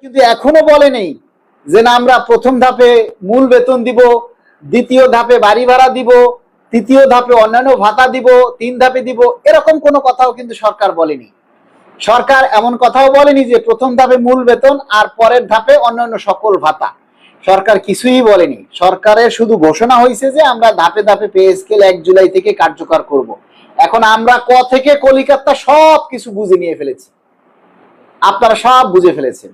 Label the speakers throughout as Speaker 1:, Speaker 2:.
Speaker 1: কিন্তু এখনো বলেনি যে না আমরা প্রথম ধাপে মূল বেতন দিব, দ্বিতীয় ধাপে বাড়ি ভাড়া দিব, তৃতীয় ধাপে অন্যান্য ভাতা দিব, 3 ধাপে দিব, এরকম কোনো কথাও কিন্তু সরকার বলেনি। সরকার এমন কথাও বলেনি যে প্রথম ধাপে মূল বেতন আর পরের ধাপে অন্যান্য সকল ভাতা। সরকার কিছুই বলেনি। সরকারের শুধু ঘোষণা হয়েছে যে আমরা ধাপে ধাপে পে স্কেল 1 জুলাই থেকে কার্যকর করব। এখন আমরা ক থেকে কলিকাতা সব কিছু বুঝে নিয়ে ফেলেছি, আপনারা সব বুঝে ফেলেছেন।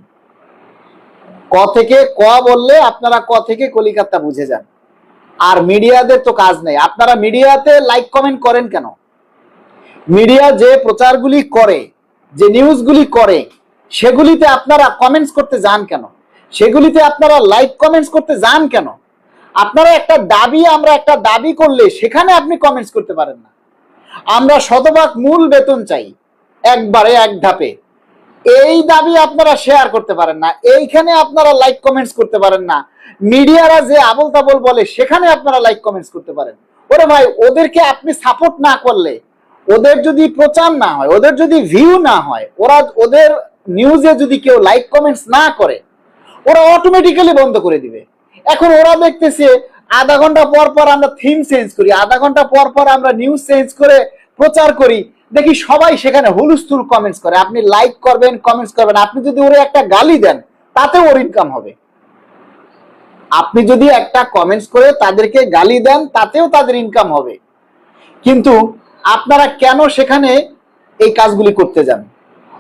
Speaker 1: ক থেকে ক বললে আপনারা ক থেকে কলিকাতা বুঝে যান। আর মিডিয়াদের তো কাজ নেই। আপনারা মিডিয়াতে লাইক কমেন্ট করেন কেন? মিডিয়া যে প্রচারগুলি করে, যে নিউজগুলি করে, সেগুলিতে আপনারা কমেন্টস করতে যান কেন? সেগুলিতে আপনারা লাইক কমেন্টস করতে যান কেন? আপনারা একটা দাবি, আমরা একটা দাবি করলে সেখানে আপনি কমেন্টস করতে পারেন না। আমরা শতভাগ মূল বেতন চাই, একবারে এক ধাপে, এই দাবি আপনারা শেয়ার করতে পারেন না। এইখানে আপনারা লাইক কমেন্টস করতে পারেন না। মিডিয়ারা যে আবল তাবল বলে সেখানে আপনারা লাইক কমেন্টস করতে পারেন। ওরে ভাই, ওদেরকে আপনি সাপোর্ট না করলে, ওদের যদি প্রচার না হয়, ওদের যদি ভিউ না হয়, ওদের নিউজে যদি কেউ লাইক কমেন্টস না করে, ওরা অটোমেটিক্যালি বন্ধ করে দিবে। এখন ওরা দেখতেছে আধা ঘন্টা পর পর আমরা থিম চেঞ্জ করি, আধা ঘন্টা পর পর আমরা নিউজ চেঞ্জ করে প্রচার করি, দেখি সবাই সেখানে হুলস্থুল কমেন্টস করে। আপনি লাইক করবেন, কমেন্টস করবেন, আপনি যদি ওরে একটা গালি দেন তাতেও ওর ইনকাম হবে। আপনি যদি একটা কমেন্টস করে তাদেরকে গালি দেন তাতেও তাদের ইনকাম হবে। কিন্তু আপনারা কেন সেখানে এই কাজগুলি করতে যান?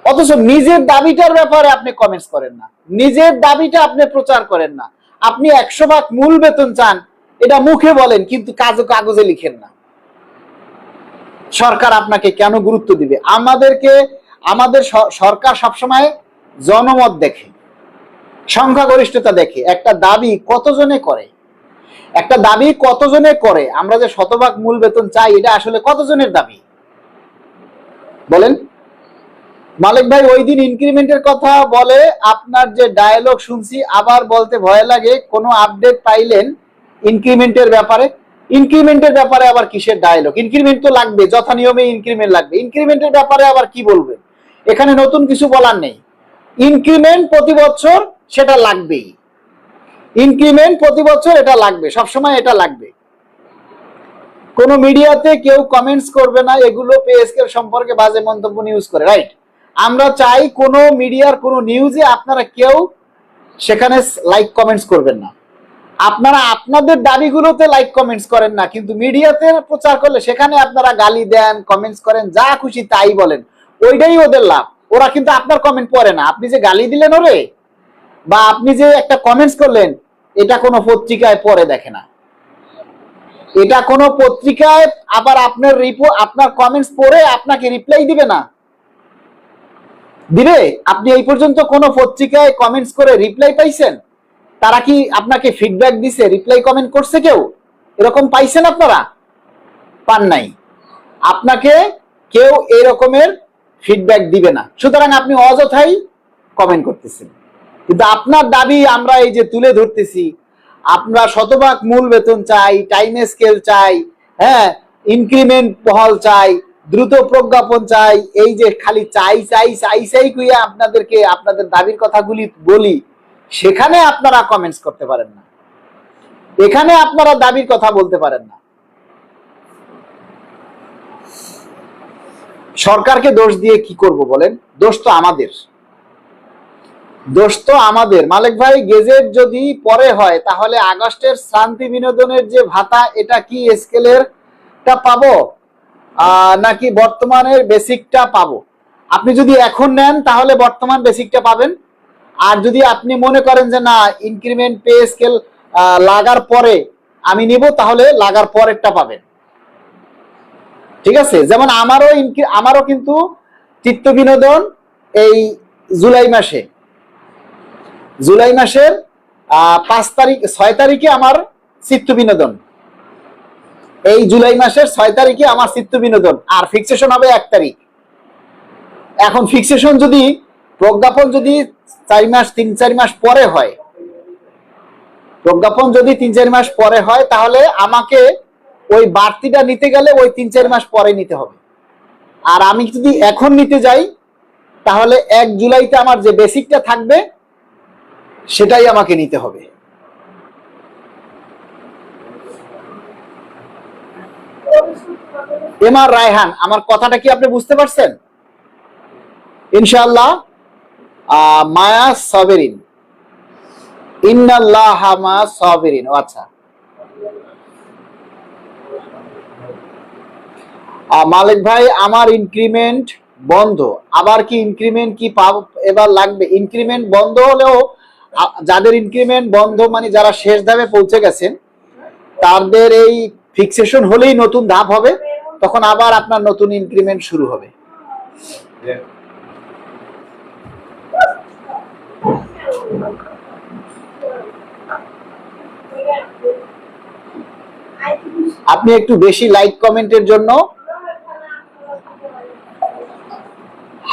Speaker 1: অথচ নিজের দাবিটার ব্যাপারে আপনি কমেন্টস করেন না, নিজের দাবিটা আপনি প্রচার করেন না। আপনি 100 ভাগ মূল বেতন চান, এটা মুখে বলেন কিন্তু কাগজে লিখেন না। সরকার আপনাকে কেন গুরুত্ব দিবে? আমাদের সরকার সবসময় জনমত দেখে, সংখ্যাগরিষ্ঠতা দেখে। একটা দাবি কতজনে করে, একটা দাবি কতজনে করে? আমরা যে শতভাগ মূল বেতন চাই, এটা আসলে কতজনের দাবি বলেন? মালিক ভাই ওই দিন ইনক্রিমেন্টের কথা বলে আপনার যে ডায়লগ শুনছি, আবার বলতে ভয় লাগে। কোনো আপডেট পাইলেন ইনক্রিমেন্টের ব্যাপারে? ইনক্রিমেন্টের ব্যাপারে আবার কিসের ডায়লগ? ইনক্রিমেন্ট তো লাগবে, যথা নিয়মে ইনক্রিমেন্ট লাগবে। ইনক্রিমেন্টের ব্যাপারে আবার কি বলবে? এখানে নতুন কিছু বলার নেই। ইনক্রিমেন্ট প্রতি বছর সেটা লাগবেই। ইনক্রিমেন্ট প্রতি বছর এটা লাগবে, সবসময় এটা লাগবে। কোন মিডিয়াতে কেউ কমেন্টস করবে না এগুলো পে স্কেল সম্পর্কে বাজে মন্তব্য নিউজ করে, রাইট? আমরা চাই কোন মিডিয়ার কোন নিউজে আপনারা কেউ সেখানে লাইক কমেন্টস করবেন না। আপনারা আপনাদের দাবিগুলোতে লাইক কমেন্টস করেন না, কিন্তু মিডিয়াতে প্রচার করলে সেখানে আপনারা গালি দেন, কমেন্টস করেন, যা খুশি তাই বলেন। ওইটাই ওদের লাভ। ওরা কিন্তু আপনার কমেন্ট পড়ে না। আপনি যে গালি দিলেন ওরে, বা আপনি যে একটা কমেন্টস করলেন, এটা কোনো পত্রিকায় পড়ে দেখে না। এটা কোনো পত্রিকায় আবার আপনার কমেন্টস পড়ে আপনাকে রিপ্লাই দিবে না। দিবে? আপনি এই পর্যন্ত কোনো পত্রিকায় কমেন্টস করে রিপ্লাই পাইছেন? তারা কি আপনাকে ফিডব্যাক দিছে, রিপ্লাই কমেন্ট করছে কেউ? এরকম পাইছেন আপনারা? পান নাই। আপনাকে কেউ এই রকমের ফিডব্যাক দিবে না। সুতরাং আপনি অযথাই কমেন্ট করতেছেন। কিন্তু আপনার দাবি আমরা এই যে তুলে ধরতেছি, আমরা শতভাগ মূল বেতন চাই, টাইম স্কেল চাই, হ্যাঁ, ইনক্রিমেন্ট বহাল চাই, দ্রুত প্রজ্ঞাপন চাই, এই যে খালি চাই চাই চাই চাই কইয়া আপনাদেরকে আপনাদের দাবির কথাগুলি বলি, সেখানে আপনারা কমেন্টস করতে পারেন না, এখানে আপনারা দাবির কথা বলতে পারেন না। সরকারকে দোষ দিয়ে কি করব বলেন? দোষ তো আমাদের, দোষ তো আমাদের। মালিক ভাই, গেজেট যদি পরে হয় তাহলে আগস্টের শান্তি বিনোদনের যে ভাতা, এটা কি স্কেলের টা পাবো নাকি বর্তমানের বেসিকটা পাবো? আপনি যদি এখন নেন তাহলে বর্তমান বেসিকটা পাবেন। আর যদি আপনি মনে করেন যে না ইনক্রিমেন্ট পে স্কেল লাগার পরে আমি নিব, তাহলে লাগার পরেরটা পাবেন। ঠিক আছে? যেমন আমারও কিন্তু চিত্ত বিনোদন এই জুলাই মাসের 6 তারিখে আমার চিত্ত বিনোদন, এই জুলাই মাসের 6 তারিখে আমার চিত্ত বিনোদন, আর ফিক্সেশন হবে 1 তারিখ। এখন ফিক্সেশন যদি, প্রজ্ঞাপন যদি 3-4 মাস পরে হয়, প্রজ্ঞাপন যদি 3-4 মাস পরে হয়, তাহলে আমাকে ওই বাড়তিটা নিতে গেলে ওই 3-4 মাস পরে নিতে হবে। আর আমি যদি এখন নিতে যাই তাহলে 1 জুলাইতে আমার যে বেসিকটা থাকবে সেটাই আমাকে নিতে হবে। এমআর রায়হান, আমার কথাটা কি আপনি বুঝতে পারছেন? ইনশাআল্লাহ। মায়া সাবেরিন, ইন্নাল্লাহ মা সাবিরিন। আচ্ছা, মালিক ভাই আমার ইনক্রিমেন্ট বন্ধ, আবার কি ইনক্রিমেন্ট কি এবার লাগবে? ইনক্রিমেন্ট বন্ধ হলেও যাদের ইনক্রিমেন্ট বন্ধ মানে যারা শেষ ধাপে পৌঁছে গেছেন তাদের এই ফিক্সেশন হলেই নতুন ধাপ হবে, তখন আবার আপনার নতুন ইনক্রিমেন্ট শুরু হবে। আপনি একটু বেশি লাইক কমেন্টের জন্য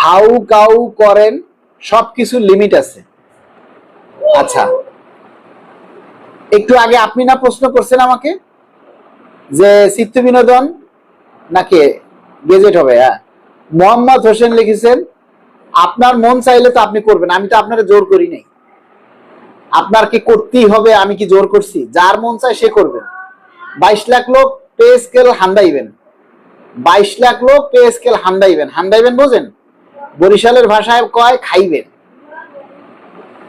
Speaker 1: হাউ কাউ করেন, সবকিছু লিমিট আছে। আচ্ছা, একটু আগে আপনি না প্রশ্ন করছেন আমাকে যে চিত্ত বিনোদন নাকি গেজেট হবে? হ্যাঁ, মোহাম্মদ হোসেন লিখেছেন আপনার মন চাইলে তো আপনি করবেন, আমি তো আপনার জোর করি নাই। আপনার কি করতেই হবে, আমি কি জোর করছি? যার মন চায় সে করবেন। 22 লাখ লোক পে স্কেল হান্ডাইবেন, 22 লাখ লোক পে স্কেল হান্ডাইবেন। হান্ডাইবেন বোঝেন? বরিশালের ভাষায় কয় খাইবেন,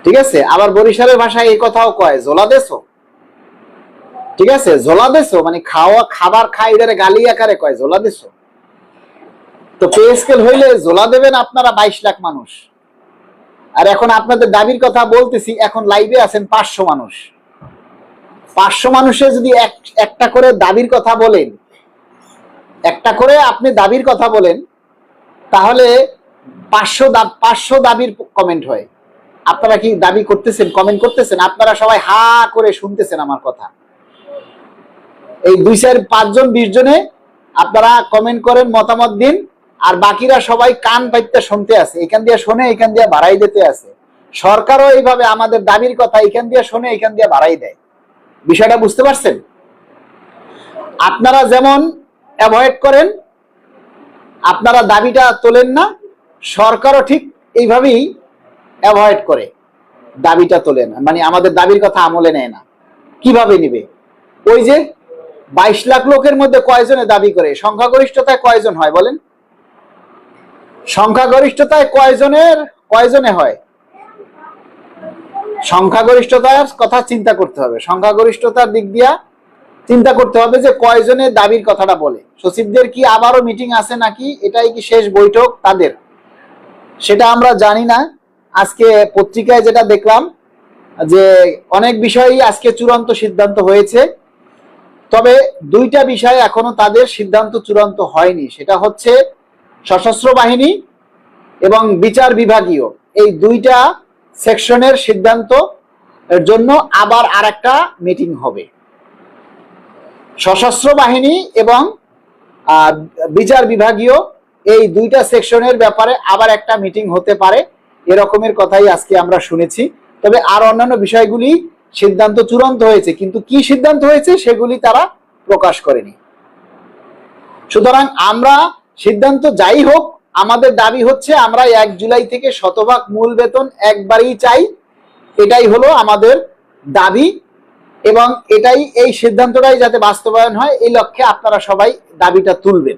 Speaker 1: ঠিক আছে? আবার বরিশালের ভাষায় এই কথাও কয় জোলা দেছো, ঠিক আছে? জোলা দেছো মানে খাওয়া খাবার খাই, এটারে গালি আকারে কয় জোলা দেছো। তো পে স্কেল হইলে জোলা দেবেন আপনারা 22 লাখ মানুষ। আর এখন আপনাদের দাবির কথা বলতেছি, এখন লাইভে আছেন 500 মানুষ। 500 মানুষে যদি একটা করে দাবির কথা বলেন, একটা করে আপনি দাবির কথা বলেন, তাহলে 500 দাবির কমেন্ট হয়। আপনারা কি দাবি করতেছেন, কমেন্ট করতেছেন? আপনারা সবাই হা করে শুনতেছেন আমার কথা। এই 2 4 5 জন 20 জনে আপনারা কমেন্ট করেন, মতামত দিন, আর বাকিরা সবাই কান পাইতে শুনতে আছে, এখান দিয়ে শোনে, এখান দিয়ে বাড়াই দিতে আছে। সরকারও এইভাবে আমাদের দাবির কথা এখান দিয়ে শোনে, এখান দিয়ে বাড়াই দেয়। বিষয়টা বুঝতে পারছেন? আপনারা যেমন অ্যাভয়েড করেন, আপনারা দাবিটা তোলেন না, সরকারও ঠিক এইভাবেই অ্যাভয়েড করে, দাবিটা তোলেন, মানে আমাদের দাবির কথা আমলে নেয় না। কিভাবে নিবে? ওই যে 22 লাখ লোকের মধ্যে কয়জনে দাবি করে? সংখ্যাগরিষ্ঠতায় কয়জন হয় বলেন? সংখ্যাগরিষ্ঠতায় কয়জনে হয়? সংখ্যাগরিষ্ঠতার কথা চিন্তা করতে হবে, সংখ্যাগরিষ্ঠতার দিক দিয়া চিন্তা করতে হবে যে কয়জনের দাবির কথাটা বলে। সচিবদের কি আবারও মিটিং আছে নাকি, এটাই কি শেষ বৈঠক তাদের? সেটা আমরা জানি না। আজকে পত্রিকায় যেটা দেখলাম যে অনেক বিষয়ই আজকে চূড়ান্ত সিদ্ধান্ত হয়েছে, তবে 2টা বিষয় এখনো তাদের সিদ্ধান্ত চূড়ান্ত হয়নি। সেটা হচ্ছে সশস্ত্র বাহিনী এবং বিচার বিভাগীয়, এই 2টা সেকশনের সিদ্ধান্ত এর জন্য আবার আরেকটা মিটিং হবে। সশস্ত্র বাহিনী এবং বিচার বিভাগীয় এই 2টা সেকশনের ব্যাপারে আবার একটা মিটিং হতে পারে, এরকমের কথাই আজকে আমরা শুনেছি। তবে আর অন্যান্য বিষয়গুলি সিদ্ধান্ত চূড়ান্ত হয়েছে, কিন্তু কি সিদ্ধান্ত হয়েছে সেগুলি তারা প্রকাশ করেনি। সুতরাং আমরা সিদ্ধান্ত যাই হোক, আমাদের দাবি হচ্ছে আমরা 1 জুলাই থেকে শতভাগ মূল বেতন একবারই চাই, এটাই হলো আমাদের দাবি। এবং এটাই, এই সিদ্ধান্তটাই যাতে বাস্তবায়ন হয়, এই লক্ষ্যে আপনারা সবাই দাবিটা তুলবেন।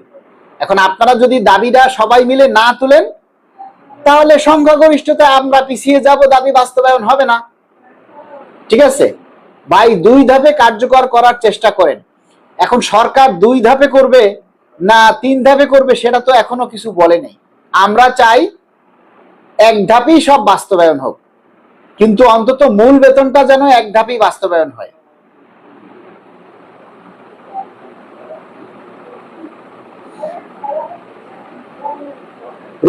Speaker 1: এখন আপনারা যদি দাবিটা সবাই মিলে না তুলেন, তাহলে সংখ্যাগরিষ্ঠতায় আমরা পিছিয়ে যাব, দাবি বাস্তবায়ন হবে না। ঠিক আছে ভাই, 2 ধাপে কার্যকর করার চেষ্টা করেন। এখন সরকার 2 ধাপে করবে না 3 ধাপে করবে সেটা তো এখনো কিছু বলে নেই। আমরা চাই 1 ধাপেই সব বাস্তবায়ন হোক, কিন্তু অন্তত মূল বেতনটা যেন 1 ধাপেই বাস্তবায়ন হয়।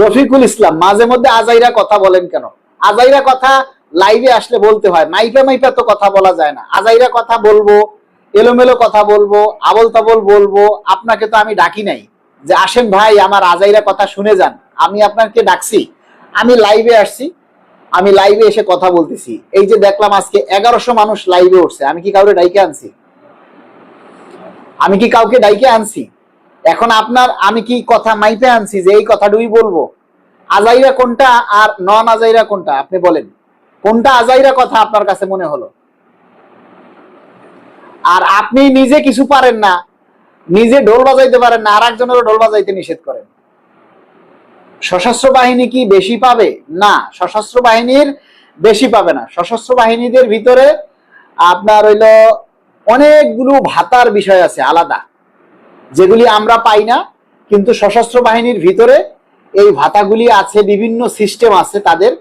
Speaker 1: রফিকুল ইসলাম, মাঝে মধ্যে আজাইরা কথা বলেন কেন? আজাইরা কথা লাইভে আসলে বলতে হয়, মাইপা মাইপা তো কথা বলা যায় না। আজাইরা কথা বলবো, এলোমেলো কথা বলবো, আবল তাবল বলবো, আপনাকে তো আমি ডাকি নাই যে আসেন ভাই আমার আজাইরা কথা শুনে যান। আমি আপনাকে ডাকছি, আমি লাইভে আসছি, আমি লাইভে এসে কথা বলতেছি। এই যে দেখলাম আজকে 1100 মানুষ লাইভে উঠছে, আমি কি কাউকে ডাইকে আনছি? আমি কি কাউকে ডাইকে আনছি? এখন আপনার আমি কি কথা মাইপে আনছি যে এই কথাটুই বলবো? আজাইরা কোনটা আর নন আজাইরা কোনটা আপনি বলেন। কোনটা আজাইরা কথা আপনার কাছে মনে হলো? আর আপনি নিজে কিছু পারেন না, নিজে ঢোল বাজাইতে পারেন না, আর একজনেরও ঢোল বাজাইতে নিষেধ করেন। সশস্ত্র বাহিনী কি বেশি পাবে? না, সশস্ত্র বাহিনীর বেশি পাবে না। সশস্ত্র বাহিনীদের ভিতরে আপনার হইল অনেকগুলো ভাতার বিষয় আছে আলাদা, যেগুলি আমরা পাই না, কিন্তু সশস্ত্র বাহিনীর ভিতরে এই ভাতাগুলি আছে, বিভিন্ন সিস্টেম আছে তাদের,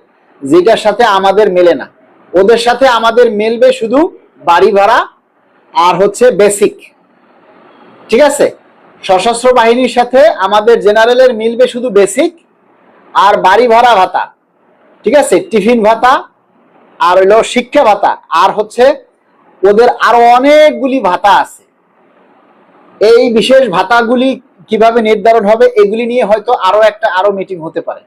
Speaker 1: যেটার সাথে আমাদের মেলে না। ওদের সাথে আমাদের মেলবে শুধু বাড়ি ভাড়া আর হচ্ছে বেসিক, ঠিক আছে? সশস্ত্র বাহিনীর সাথে আমাদের জেনারেলের মিলবে শুধু বেসিক আর বাড়ি ভাড়া ভাতা, ঠিক আছে, টিফিন ভাতা আর হইলো শিক্ষা ভাতা, আর হচ্ছে ওদের আরো অনেকগুলি ভাতা আছে। এই বিশেষ ভাতাগুলি কিভাবে নির্ধারণ হবে এগুলি নিয়ে হয়তো আরো মিটিং হতে পারে।